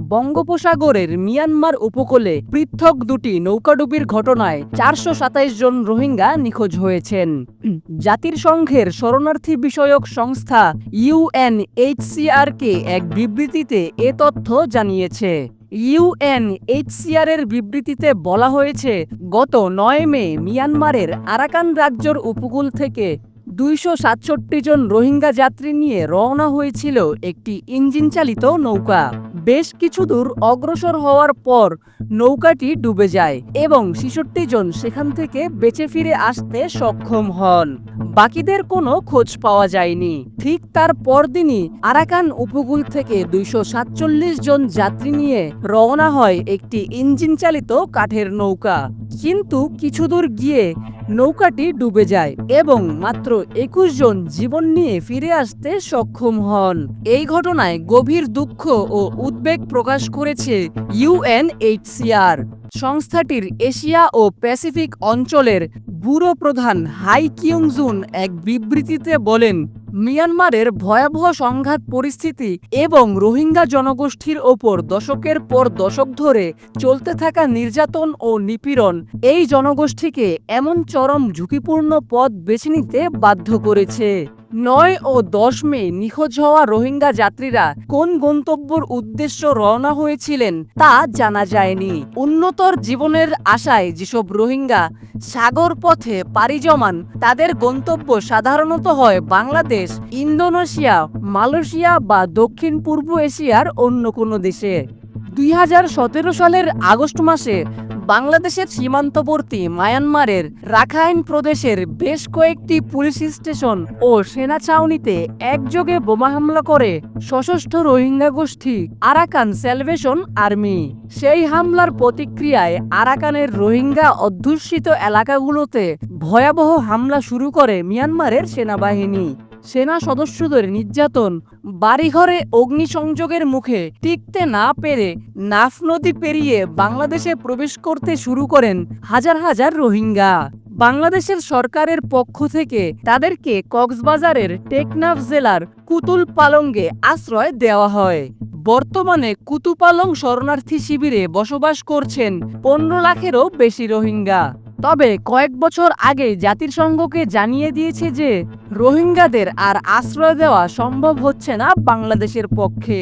বঙ্গোপসাগরের মিয়ানমার উপকূলে পৃথক দুটি নৌকাডুবির ঘটনায় ৪২৭ জন রোহিঙ্গা নিখোঁজ হয়েছেন। জাতিসংঘের শরণার্থী বিষয়ক সংস্থা ইউএনএইচসিআরকে এক বিবৃতিতে এ তথ্য জানিয়েছে। ইউএনএইচসিআরের বিবৃতিতে বলা হয়েছে, গত ৯ মে মিয়ানমারের আরাকান রাজ্যের উপকূল থেকে ২৬৭ জন রোহিঙ্গা যাত্রী নিয়ে রওনা হয়েছিল একটি ইঞ্জিনচালিত নৌকা। বেশ কিছু দূর অগ্রসর হওয়ার পর নৌকাটি ডুবে যায় এবং ৬৬ জন সেখান থেকে বেঁচে ফিরে আসতে সক্ষম হন। বাকিদের কোনো খোঁজ পাওয়া যায়নি। ঠিক তার পরদিনই আরাকান উপকূল থেকে ২৪৭ জন যাত্রী নিয়ে রওনা হয় একটি ইঞ্জিনচালিত কাঠের নৌকা। কিন্তু কিছু দূর গিয়ে নৌকাটি ডুবে যায় এবং মাত্র ২১ জন জীবন নিয়ে ফিরে আসতে সক্ষম হন। এই ঘটনায় গভীর দুঃখ ও উদ্বেগ প্রকাশ করেছে ইউএনএইচসিআর। সংস্থাটির এশিয়া ও প্যাসিফিক অঞ্চলের ব্যুরো প্রধান হাই কিউং-জুন এক বিবৃতিতে বলেন, মিয়ানমারের ভয়াবহ সংঘাত পরিস্থিতি এবং রোহিঙ্গা জনগোষ্ঠীর ওপর দশকের পর দশক ধরে চলতে থাকা নির্যাতন ও নিপীড়ন এই জনগোষ্ঠীকে এমন চরম ঝুঁকিপূর্ণ পথ বেছে নিতে বাধ্য করেছে। ৯ ও ১০ মে নিখোঁজ হওয়া রোহিঙ্গা যাত্রীরা কোন গন্তব্যের উদ্দেশ্য রওনা হয়েছিলেন তা জানা যায়নি। উন্নতর জীবনের আশায় যেসব রোহিঙ্গা সাগর পথে পাড়ি জমান তাদের গন্তব্য সাধারণত হয় বাংলাদেশ, ইন্দোনেশিয়া, মালয়েশিয়া বা দক্ষিণ পূর্ব এশিয়ার অন্য কোনো দেশে। ২০১৭ সালের আগস্ট মাসে বাংলাদেশের সীমান্তবর্তী মায়ানমারের রাখাইন প্রদেশের বেশ কয়েকটি পুলিশ স্টেশন ও সেনা ছাউনিতে একযোগে বোমা হামলা করে সশস্ত্র রোহিঙ্গা গোষ্ঠী আরাকান স্যালভেশন আর্মি। সেই হামলার প্রতিক্রিয়ায় আরাকানের রোহিঙ্গা অধ্যুষিত এলাকাগুলোতে ভয়াবহ হামলা শুরু করে মিয়ানমারের সেনাবাহিনী। সেনা সদস্যদের নির্যাতন, বাড়িঘরে অগ্নিসংযোগের মুখে টিকতে না পেরে নাফ নদী পেরিয়ে বাংলাদেশে প্রবেশ করতে শুরু করেন হাজার হাজার রোহিঙ্গা। বাংলাদেশের সরকারের পক্ষ থেকে তাদেরকে কক্সবাজারের টেকনাফ জেলার কুতুলপালংয়ে আশ্রয় দেওয়া হয়। বর্তমানে কুতুপালং শরণার্থী শিবিরে বসবাস করছেন ১৫ লাখেরও বেশি রোহিঙ্গা। তবে কয়েক বছর আগে জাতিসংঘকে জানিয়ে দিয়েছে যে রোহিঙ্গাদের আর আশ্রয় দেওয়া সম্ভব হচ্ছে না বাংলাদেশের পক্ষে।